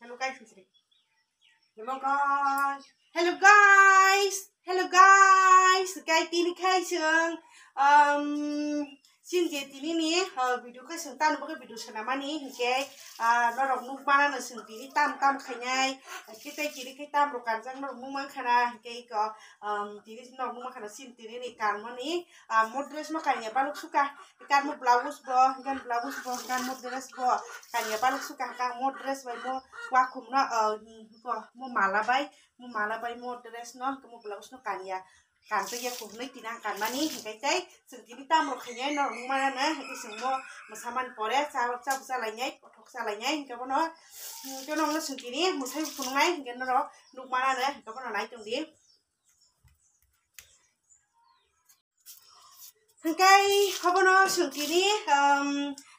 Hello guys. Hello guys. Hello guys. Hello guys. Cái tin khai sương. Xin chào tin ní. Video khai sương tan cái video sương nào ní. Cái nó rộng nút ba nó sương tin tam khai nhai. Cái tay chỉ cái tam rồi cản răng nó rộng mang khana. Cái có tin nó rộng mang khana xin tin ní cản mà ní. Một dress mà cản nhà ba lúc suka. Cản một blouse bo. Cản một dress bo. Cản nhà ba lúc suka. Cản một dress vậy mo. Qua khum nó mo malabay mo dress no mo blouse no kanya kan to ya ko nei tinang kan mani kai tai sing tini tam ro khanyai no mana na ki sing mo masaman pore sa lai nyai thok sa lai nyai ka bono cho no sing tini mo sai phun ngai gen no ro nuk mana na ka bono nai tung di kai hobono sing tini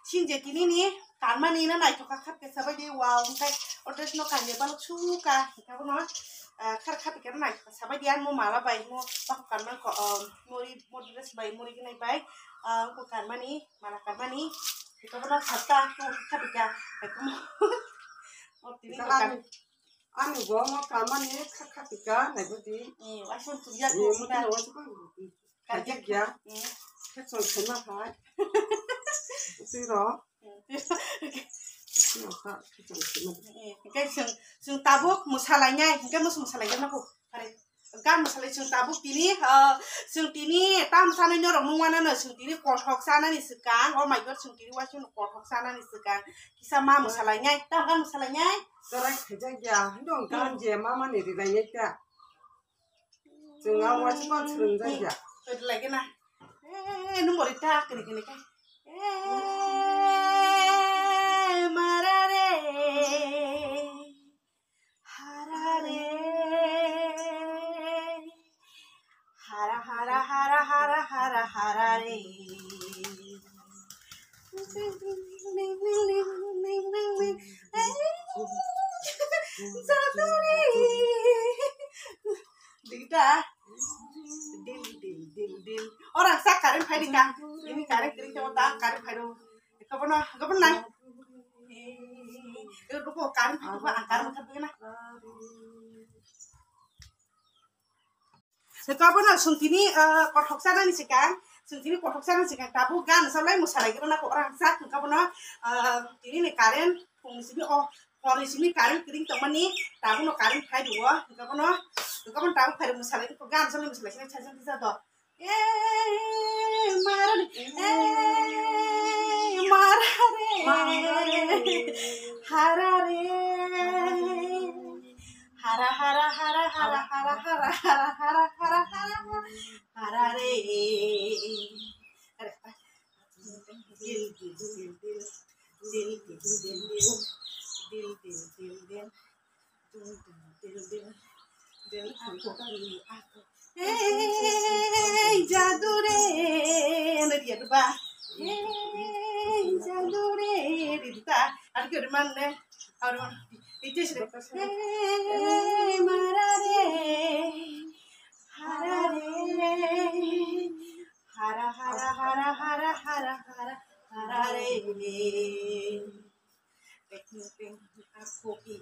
sin je tini ni kan mani na nai thoka khat ke sabai di wow kai orders no kanya balok suka ka bono khar khap ke nai sabai dian mo mala bai mo pak kan man ko mo dress bai mo ri nai bai ko kan mani mala kan mani ko bono khata ko khap ka ko mo tini kan Ani go mo kaman ni khakika nai budi. Wa sun tu ya Ni ko mo ka no wa ka ja ya. Khak son khna hai. Si ro. Nó khác cái sừng tabuk musalanya cái musalanya nó cũng phải kan musalanya sừng tabuk tini sừng tini tam sana nyorong nungwana na sừng tini kothok sana ni sekang oh my god sừng tini wasun kothok sana ni sekang kisah ma musalanya tam kan musalanya sekarang kerja ya dong kan je mama ni ridanya ya jangan wajib kan serunja ya itu lagi nah nomor itu kini kan marare harare hara hara hara hara hara harare Zaduri Dita Dil orang sak karin phai dinga ini karin kering cuma tak karin phai do kapan nang itu kok karin phai apa karin tapi na kapan sung tini kothok sana ni sekarang sung tini kothok sana sekarang tabu gan salai musalai kita nak orang sak kapan tini ni karin fung sini Orang sini karin kering teman ni tabu no karin phai dua kapan tabu phai musalai itu gan salai musalai sini caca caca do marare harare hara hara hara hara hara hara hara hara hara hara harare Hey jadure nariya ba hey jadure dita ad ke man ne aur itu sih hey marare harare hara hara hara hara hara hara harare aku ki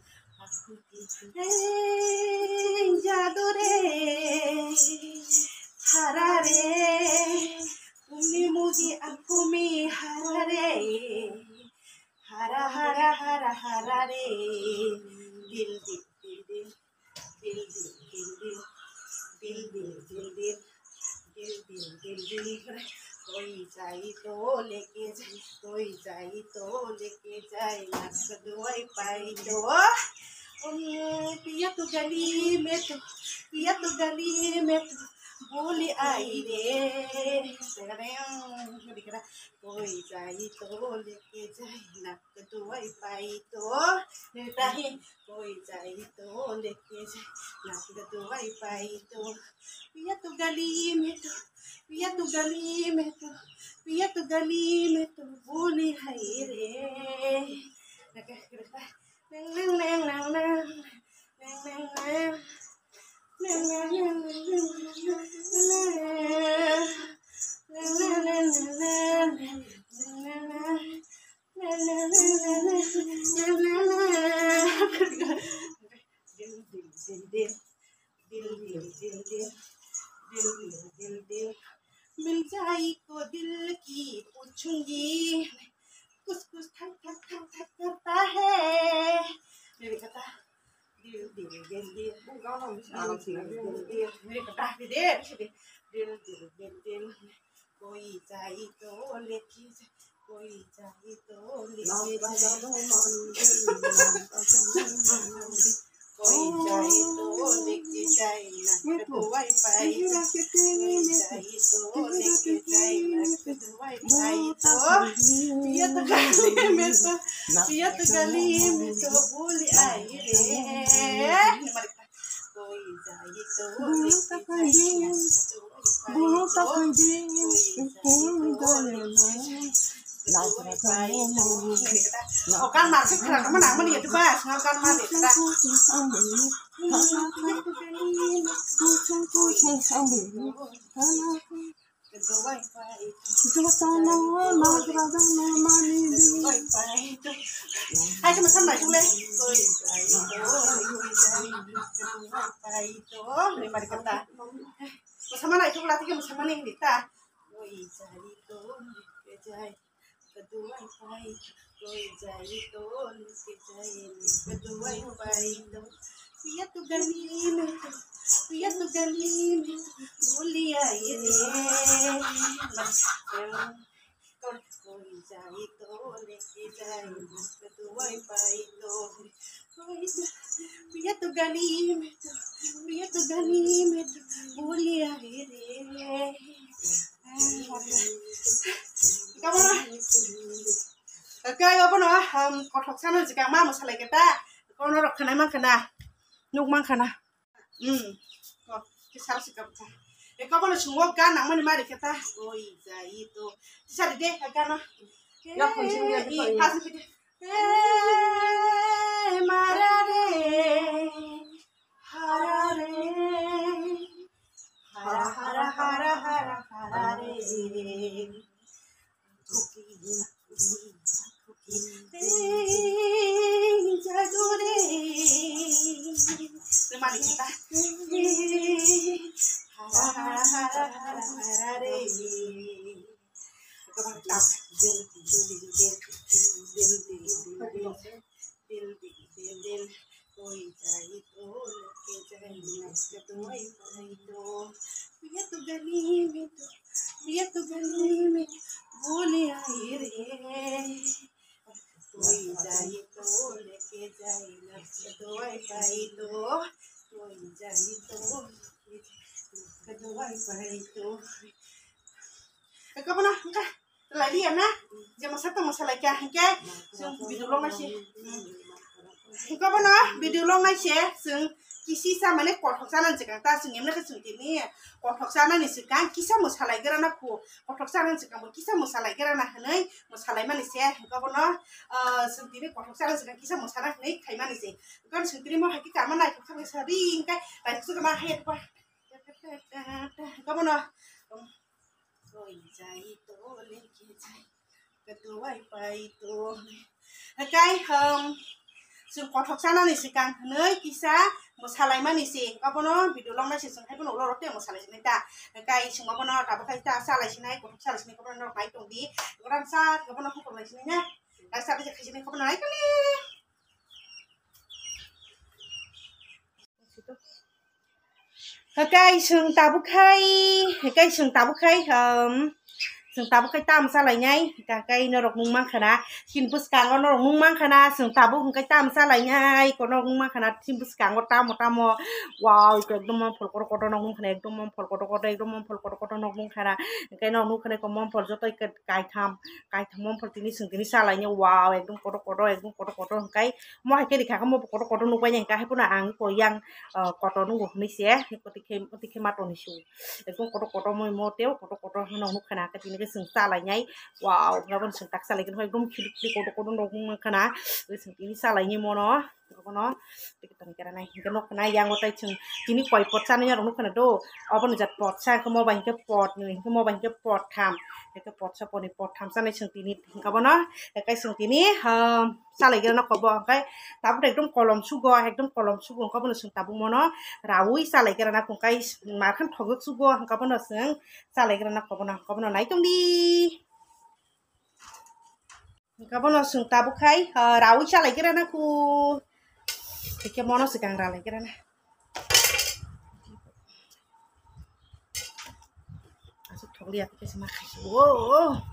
hey jadure harare umi mudi akumi harare hara hara hara harare dil dil dil dil dil dil dil dil dil dil dil dil dil dil dil कोई जाई तो लेके जाए नक दुआई पाई दो पिया तू गली में तू बोली आई रे कोई जाई तो लेके जाए नक दुआई पाई तो नहीं कोई जाई तो लेके जाए नक दुआई पाई तो पिया तू गली में तू बोली आई रे Kan masih kerana mana mana dia tu bas, kan mana dia tak. Hai cuma sama tu leh. Ni mari kata. Sama nak itu berarti kan sama ni kita. Kedua baik, jadi tu, kedua baik tu, Pia tu galim, boleh air koi jadi tu, leki jadi, kedua baik tu, Pia tu galim, boleh air Kamu Kaya apa noh? Kotak sana jika mama masalah kita, kau norok kena mang kena, nuk mang kena. Kau kisah sikap kita. Kau mana semua kan, nak mana mari kita. Oh iya itu. Kisah deh, kan noh. Ya kunci dia tu. Hasil dia. Marare, harare, harare. Jadure Semari kita harare Kau tak Dil Koi jai to leke jai naske to ai to Biya tu gali me bole ai re Koi jai to leke jai naske to ai to Koi jai to leke to ai to Kau mana ka lagi na jam satu masalah kya ke sung video long masih Kau mana video long masih sung kisi sama ni kotak sana jika ta sung emna kesung ini kotak sana ni sekarang kisah masalah gerana ku kotak sana sekarang kisah masalah gerana henai masalah mana sih kau mana sung ini kotak sana sekarang kisah masalah henai kai mana sih kan sung ini mau haki karma naik kau sering kai naik suka mah head apa kau mana Koi jai to leke jai kedua itu Kai sung kotak sana ni sekarang henai kisah masalah mana sih kau mana video long masih sung hai pun ular rote masalah ini ta Kai sung kau mana dapat kai ta salah sini kotak salah sini kau mana naik tong di orang sah kau mana kau naik sini nya rasa aja sini kau mana naik kali Kai sung tabu kai sung tabu tam salah nyai kai norok mung mang khana sin bus kang norok mung mang khana sung tabu kai tam salah nyai ko norok mung mang khana sin bus kang tam wow ekdom phol koto nok mung khana ekdom phol koto nok mung khana kai nok mung khana ko mom phol jotoi kai tham mom phol tini sung tini salah nya wow ekdom koto kai mo hai ke dikha ko mo koto nuk bai nyai kai puna ang ko yang koto nuk ni se ko tikhe mato ni su ekdom koto mo teo koto nok nuk khana ka tini sung salah nyai wow ngabon sung tak salah kan ekdom khili koto nok mung khana sung tini salah nya mo no kono tikitang kira nai nok khana yang otai chung tini koi pot san nya nok khana do obon jat pot sa ko mo ban ke pot ni ko mo ban ke pot tham ke pot sa poni pot tham san chung tini kabona kai sung tini salah kira nok ko bo kai tabu ekdom kolom sugo ko bon sung tabu mono rawi salah kira nak kai mar khan thogok sugo ka bon sung salah kira nak ko bon nai tong di ka bon sung tabu kai rawi salah kira nak ku Kayak mono sekarang rale kira na. Asuk thok lihat kayak semakai. Wow.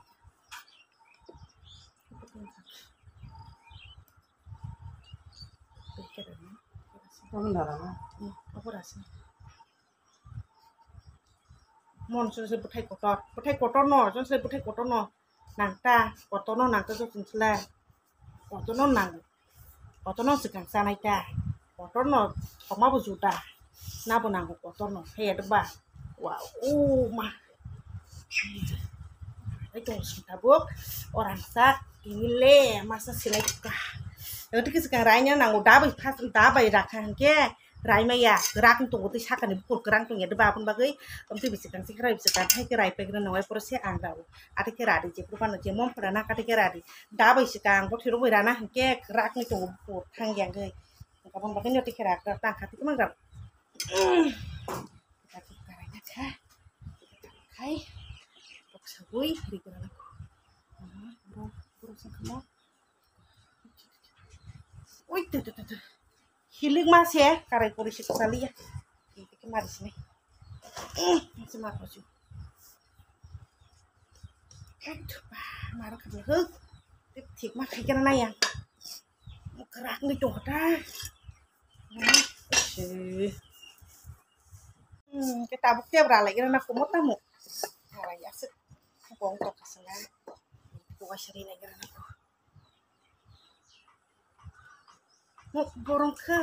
Kamu darah Aku rasa. Mon sudah putai kotor no, sudah putai kotor no. Nang ta, kotor no nang ta sudah selesai. Kotor no nang, kotor no sekarang sana ita. Kotor no, kamu apa sudah? Napa nang kotor no? Hei ada bah. Wow, mah. Itu sudah buk orang sak ini le masa silai kah. Lalu kita sekarang nang udah pas udah rakan ke. Rai maya gerak untuk itu sakan ibu gerak untuk itu apa pun bagai untuk bisa kan sekarang bisa kanให้rai pegang nawai proses angdau ada kira di jepu kan jemom pernah kata kira di dah bisa kan buat hirup berana ke gerak itu untuk tang yang ke kapan bagai nanti kira tang hati itu mangga kita caranya kah kai boksagui di gerak aku berusaha kamu wih tuh Hiling mas ya, karena polisi kesali ya. Ini kemarin sini. Masih marah sih. Aduh, marah kerja huk. Tik mah kayak gimana ya? Gerak nih tuh dah. Kita bukti beralih karena aku mau tamu. Nah, ya sih. Aku untuk kesalahan. Aku sering lagi karena aku. Mau borong ke,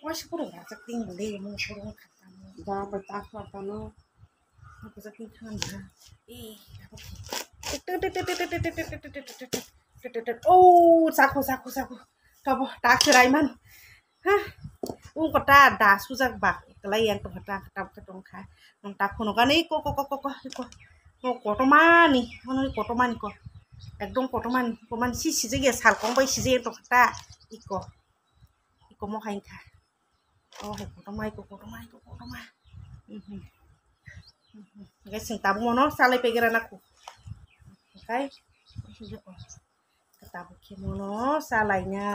wah sih borong rasa tinggal deh, mau borong ke kamu. Jangan bertak no. Aku sakit kan dah. Oh, saku. Kamu tak cerai man. Hah? Kota dah susah bak. Kalian tuh kata ketong kai. Nang tak kuno kan kok. Mau kota mana nih? Mana kota mana kok? একদম কতমান সিজে গে সাল কম by সিজে তো তা eco মো খাই খা ও হে কতমাই guys sing tabu mono salai pegeran aku oke ketabu ki mono salainya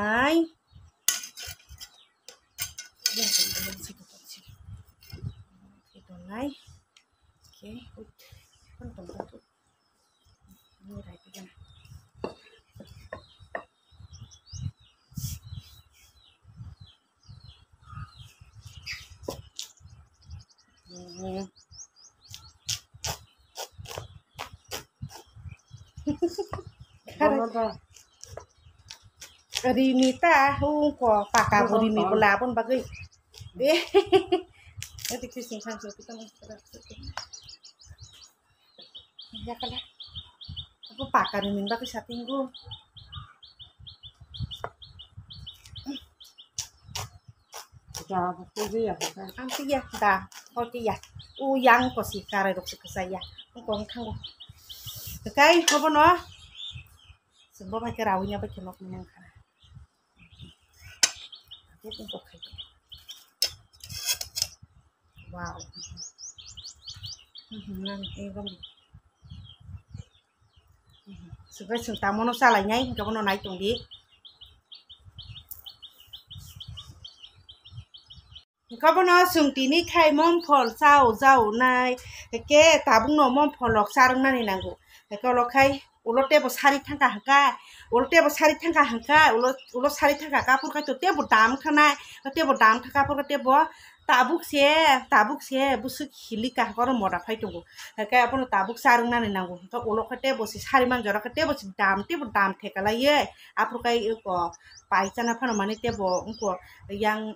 ya itu nai oke kan tuh ini right again. Rinita ko paka rini bola pun bagai nanti kisah kita ya kalah aku pakar ini bagai satinggu Jangan bukti ya. Anti ya dah hoki ya yang ko si kare dok si saya ko kang kai apa no sebab pakai rawunya pakai nok memang kana itu untuk kai wow ini kan sebenarnya cinta mono salahnya nggak mono naik tinggi Kamu no sungtini kai mom pol zau nai ke tabung no mom polok sarung nani nanggu kalau kai ulo tebo sari tangka hangka ulo sari tangka kapur kai to tebo dam kana tebo dam tangka kapur tebo tabuk se busuk hili ka koro moda phai tungu kai apun tabuk sarung nani nanggu to ulo kai tebo si sari mang jora kai tebo si dam thekala ye apur kai ko paicana phano mani tebo ko yang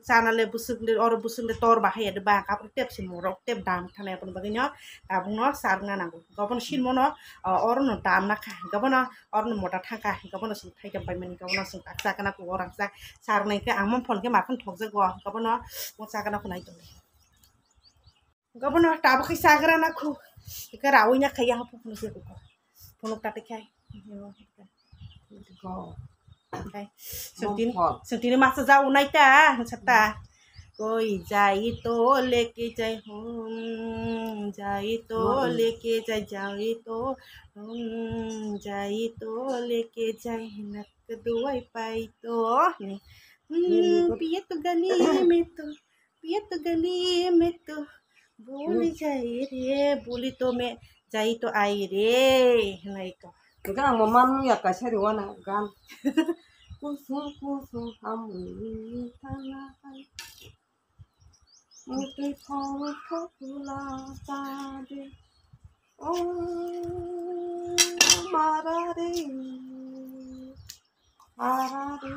sana le busuk le tor bahaya de ba kapur tep si morok tep dam thane apun bagino tabung no sarung nanggu gabon shin mono no dam na kha gabon no moda thangka gabon sing thai jam pai mani gabon sing taksa kana ku orang sa sarung nai ke amon phon ke makan thok je go gabon mo sa kana ku nai to gabon tabuk ki sagra na ku ke rawinya kaya hapu pun se ku phonok tate kai Go. Sentini masa jauh naik ta, serta कोई जाई तो लेके जाए हम जाई तो लेके जाई तो हम जाई तो लेके जाए नक दुआई पाई तो पिए तो गली में तो पिए तो गली में तो भूल जाए रे बोली तो मैं जाई तो आई रे नहीं तो Gan mama nu ya kasari wana gan. Kusu hamu tanah. Mutu kau pula tadi. Oh marare marare.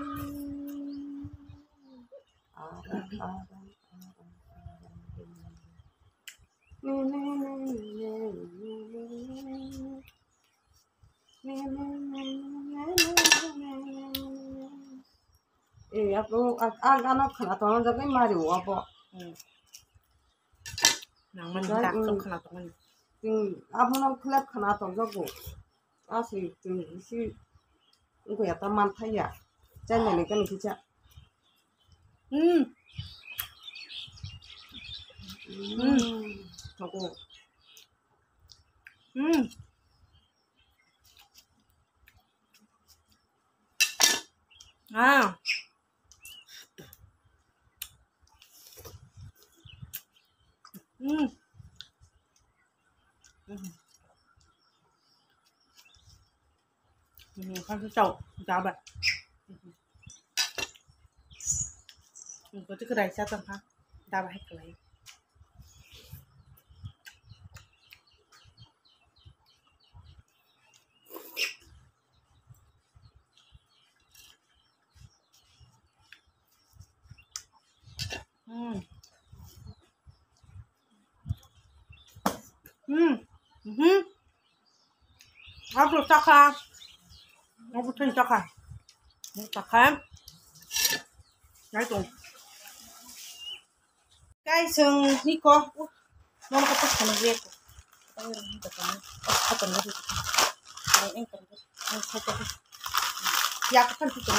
Aku anak kena tangan jadi mari apa? Nang mendak kena tangan. Aku nak kelak kena tangan jago. Asih si aku ya teman saya. Jangan ni kan kita. Jago. Ah. Con cái chậu cháo vậy. Có cái này sao tầm ha? Đa bài cái này. Hấp được chắc ha? Hấp được chắc ha? Chắc ha? Đấy rồi. Cái sừng đi co. Nó có tất cả nó viết. Anh cần nó đi. Anh cần anh sẽ cho. Ya cái phần cái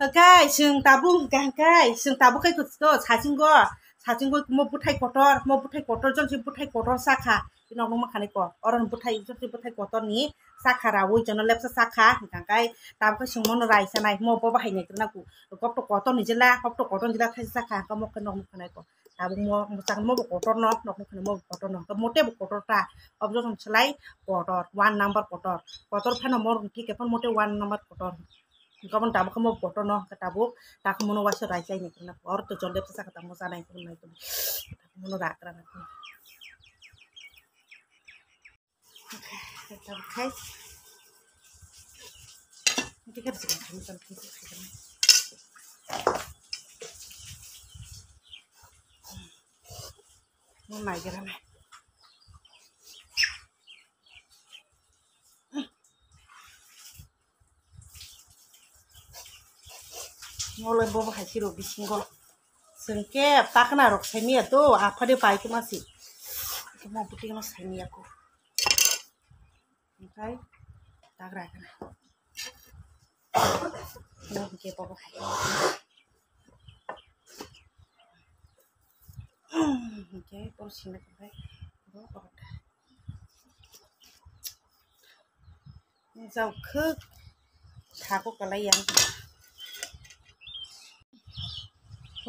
này. Cái sừng tabu cái sừng tabu cái của 사진 거 뭐 부타이 거터 전시 부타이 거터 사카 이놈 뭐 খানে 거 어른 부타이 전시 부타이 거터니 사카라 오 저는 랩사 사카 가까이 다음에 승모노 라이사나이 뭐 바하이네 그러나고 겁도 거터 니질라 겁도 거터 니라 타이 사카 거 먹고 놈 খানে 거 다음 뭐 무상 뭐 거터 너 খানে 뭐 거터 너 모टे 거터টা অবজর্ভেশন চলাই 거터 1 number 거터 Fanon মোর ঠিক এখন মোটে 1 number 거터 Kapan tabu kamu foto no katabu tak mono waso raisa ini kena or to jolep sa katamu sana itu na itu mono rakra na katabu kai ini kan sih kami kan mau naik ke mana ngoleh bawa hasil robi singgol sengke tak kena rok semia tuh apa dia pakai masih mau putih mas semia aku oke tak rakan mau ke bawa oke porsi nak baik bawa jauh ke aku kalian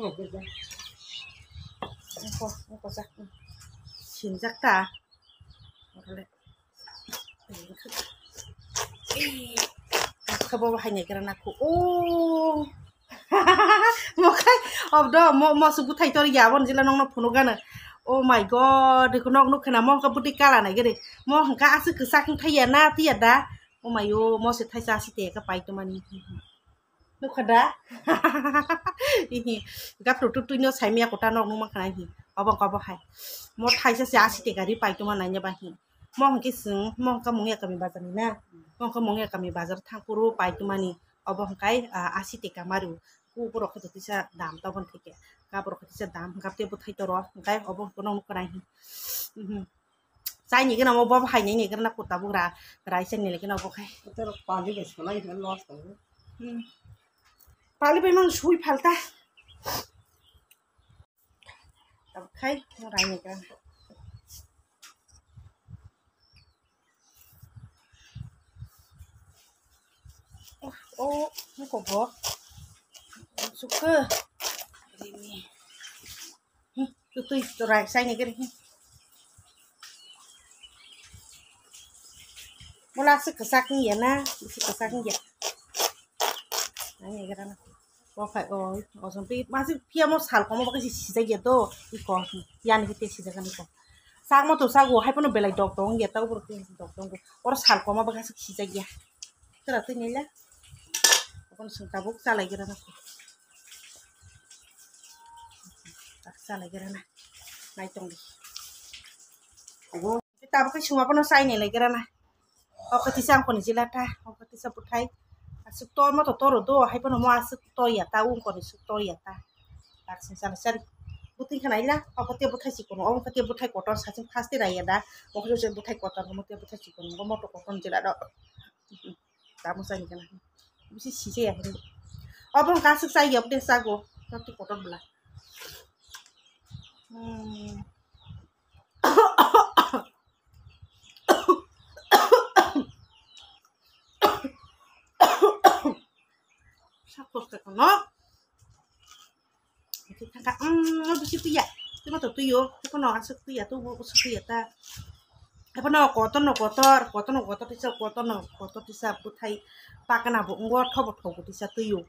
Ako sak sinjak ta ole kabawa hanya karena aku oh mokai obdo mo subu thai tor yawon jila nong no phuno gana oh my god ko nok nuk khana mo ka puti kala nai gede mo hangka asu kesak thai ya na ti da oh my yo mo se thai sa si te ka pai to mani nuk khada ini gap tu no sai mia kota nok nuk makana hi abang ka ba hai mo thai sa sia si te gari pai to mana nya ba hi mo hangki sung mo ka mong ya kami bazar ni na mo ka mong ya kami bazar thang puru pai to mani abang kai asi te ka maru ku puro ka tu sa dam ta bon thike ka puro ka sa dam gap te bu thai to ro kai abang ko nok kana hi sai ni cái nào mo ba hai ni cái na ku ta bu ra rai sen ni le cái nào bo khai Itu pagi besok lagi kan lost kan. Pali memang suwi falta tập khay nó lại này cả ô nó có bó sugar ini tuh right saya nih gini mula sekesak nih ya na sekesak nih ya này cái đó có phải ở trong cái mà sự phía một sản có một cái gì xảy ra đó đi có yan cái gì xảy ra cái đó sang một tổ sang của hai phần bên lại đọc đong ya tao bữa cái đọc đong ở sản có một cái gì xảy ra tức là tôi nghĩ là con sừng tao bốc ra lại cái đó ra lại cái đó này này trong đi cái tao cái sừng apa nó sai này lại cái đó này cái tí sang còn gì là ta cái tí sang bút thay suk to ma to toro do hai pano ma suk to ya ta un ko ni suk to ya ta tak sin sal sal buti khanai la ko te buthai si kono ko te buthai kotor sa sin fast ra ya da ko ko se buthai kotor ko te buthai si kono ko mo to koton jela do ta mo sa ni kana bisi si se ya ko abon ka suk sa ya upde sa go to ti kotor bla sakit kan no kita kan di situ ya cuma tuh yo itu no asuk tuh ya tuh ta apa no kotor bisa putai pakai nabu ngor thobot bisa tuh yo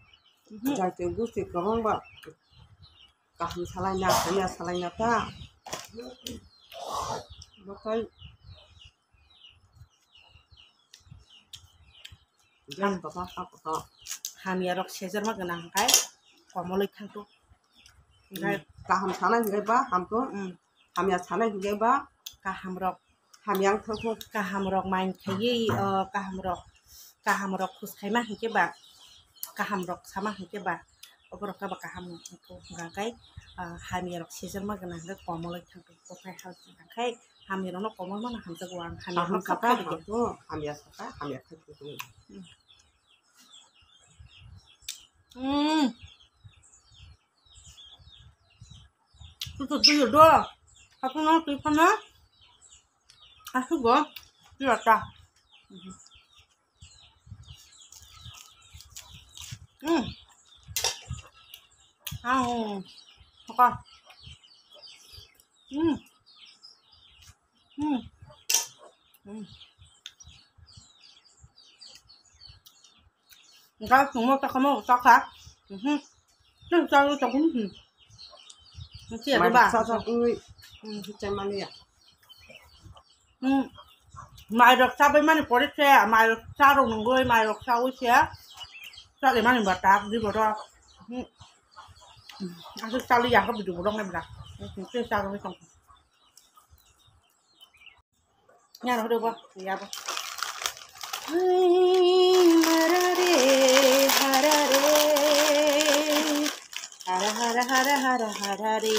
jadi gusti kamu mbak kahmi salahnya ta bakai jangan bapak apa hamia rok sejar mah genang kai komoloi thang tuh kaham sana juga ba ham tuh hamia sana juga ba kaham rok hamiang tuh kaham rok main kayi kaham rok khus khai mah hingke ba kaham rok sama hingke ba oborok ka ba kaham tuh enggak kai hamia rok sejar mah genang kai komoloi thang tuh kopai hal kai hamia rok komol mana ham jagoan hamia rok apa gitu hamia tuh tuh do aku mau tipe na aku go dia ta apa enggak semua tak kamu tak kan nên sao cho cũng chia với bà sao ui chơi mani à mày được sao bên mani có xe mày được sao rồi người mày được sao với xe sao để mani bà ta đi vào đó anh sao đi làm có bị đủ đông em là chưa sao đâu không nha nó được không thì ra không hara re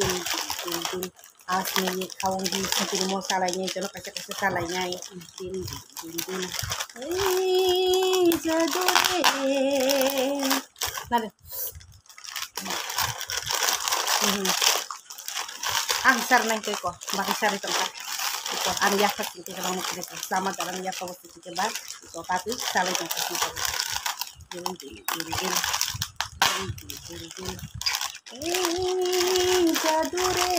din asli ये खाऊंगी फिर मसाला ये चलो कैसे साला ये din जादू रे ना दे sar nang kay ko makisar ito ka ito ang yakas ito ka lang makikita sama dalang yakas ito ka ba ito tapos salay ng kasi ito din jadu re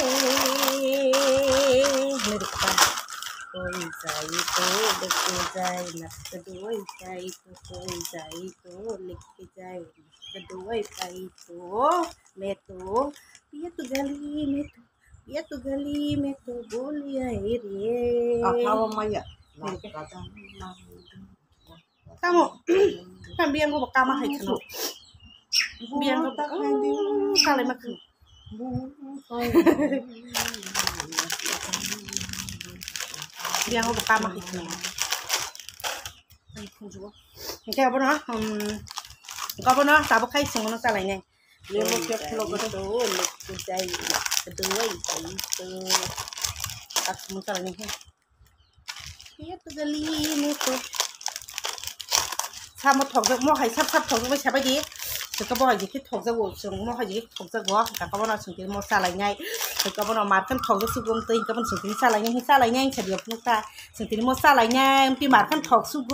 merik pa koi jai to dekhe jai nast doi jai to likh jai nast doi jai to मैं तो ये तो गली में तो बोलिया रे apa maya kamu kan biang ko baka mahay kano biang ko baka salay makan biang ko baka mahay kano okay apa na tabo kay sungo na salay ngay ये लोग क्या खिलो कर तो लिख जाए kedua itu tak muncul nih ya tuh gali ini tuh sama thok mau hay sắp thok với sao bây ก็บอกให้คิดถกจะกูซึ่งมอให้คิดถกจะกูแต่ก็บอกเราสิ่งที่มอซาอะไรไงแต่ก็บอกเรามาขั้นถกจะสุกงตีก็เป็นสิ่งที่ซาอะไรไงซาอะไรไงเฉลี่ยพวกตาสิ่งที่มอซาอะไรไงที่มาขั้นถกสุก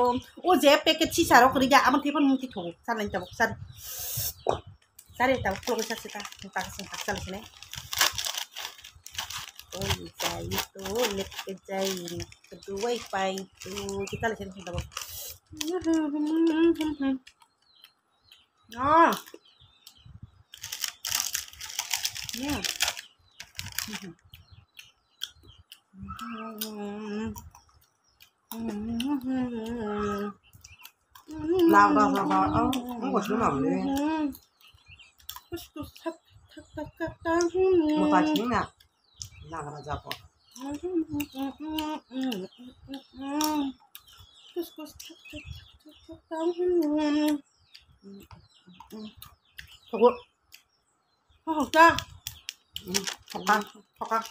งโอ้เจ๊เป็กที่ชาเราคนนี้มันที่มันที่ถกซาอะไรจะบอกซาซาเดี๋ยวแต่พวกเราจะสิตาตาสิ่งตักซาอะไรเนี่ยโอ้ยใจตัวเล็กใจนะตัวไว้ไปตัวที่ตาเลยฉันเห็นแล้วอ๋อเนี่ยlao ra ra ra không có chỗ nào đi một tài chính nè lao ra ra bỏ Thôi, không ra, không ăn, không ăn,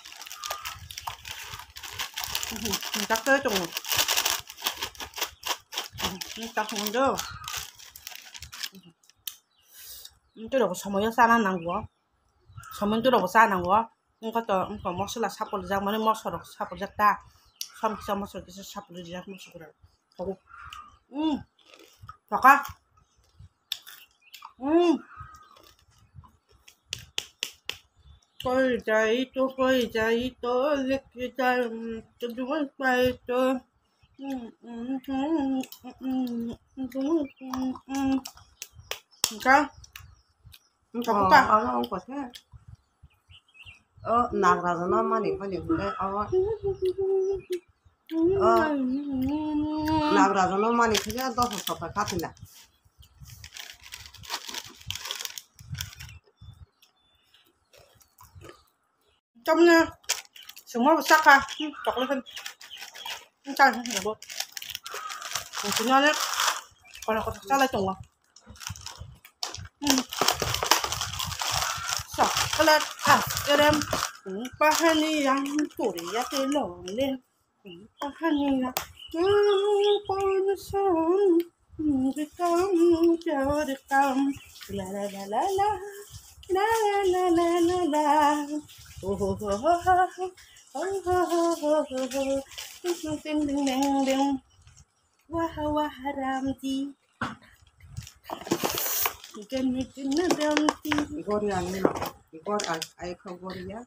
chắc tới chừng, chắc không được, cái đồ sao mà sao năng quá, sao mình cái đồ sao năng quá, không có tờ, không có món là sắp được ra mà nên món được sắp được ta, xong xong món cái sắp được ra món rồi, thôi, thật á. Coi chạy tôi liếc cái tay cho chúng bay tôi sao không có không có thế nạc ra rồi nó mà để phải để đây nạc ra rồi nó mà để phải đó phải phải cắt nè trong nha súng nó sắc ha chọc lên không chai không được chúng nó đấy còn là có sắc lại trồng à sọc cái lên cái em ba hai ni đang tuổi ya cái lò lên ba hai ni là con sông cái cam chờ được cam la la la la la la la la la oh oh oh oh oh oh oh oh ding ding ding ding wah wah ramji cái ramji gori ani no gor ai không gori ya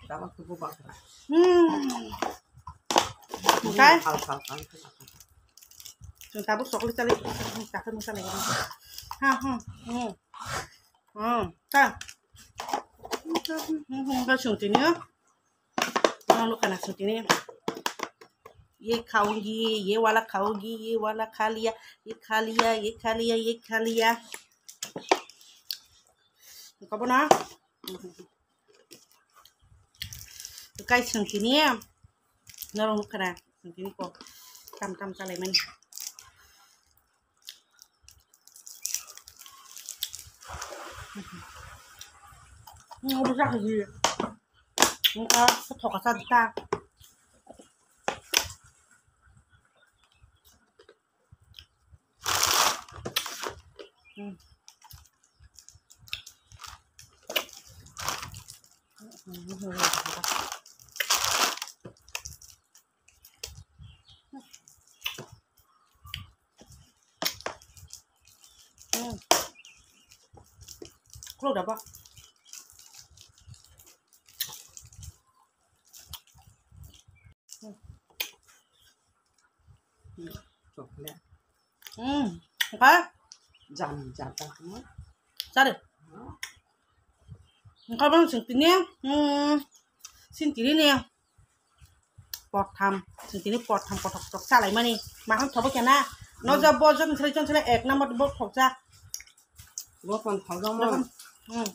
đã bắt tôi bắt cái hal hal kan chúng ta bước sọc lên ta không sao này ha ta ba xuống tí nữa nó lúc nào xuống tí nữa ये खाऊंगी ये वाला खाऊंगी ये वाला खा लिया ये खा लिया ये खा लिया ये खा लिया có bao nó cây sừng tí nữa nó lúc nào sừng tí nữa trăm ta lại mình không biết ra cái gì không có thọc ở sao ta Klo dah apa? chocolate Okay. jam semua Sao được? Các bạn xin tin nhé. Xin tin nè. Bọt thầm, xin tin bọt thầm bọt thọc xa lại mà nè. Mà không thọc cái na. Nó ra bọt cho mình thấy trong thế này ép nó mà bọt thọc ra. bố con thằng đó mà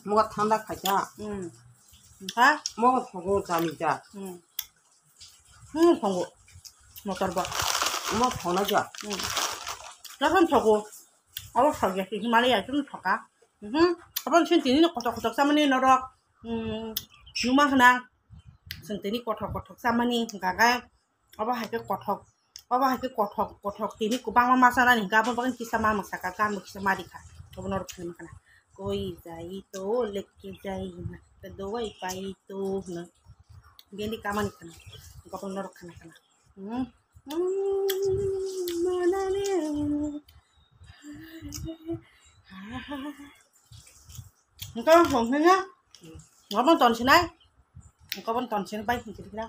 mua thằng đã khai cha hả? mua thằng cô cha mình cha không có một tờ bọt mua thằng nó cha nó không thọc cô ở thọc gì thì mà lấy chúng thọc cá các bạn xin tin nó có thọc xa mà nè nó đó nhưng mà khả xin tin có thọc xa mà nè cái ở bao hai cái có thọc tin của bang mà sao này cả bao cái kisah mah maksaka kan kisah mah dikah Kau benar kena kena. Koi jai to leki jai na. Kedua ipai to na. Gini kaman kena. Kau benar kena kena. Mana ni? Kau ngomong ni ngõ bên toàn trên đây có bên toàn trên bay thì đó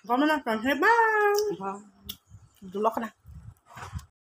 có bên toàn trên bay Vâng. đủ lóc này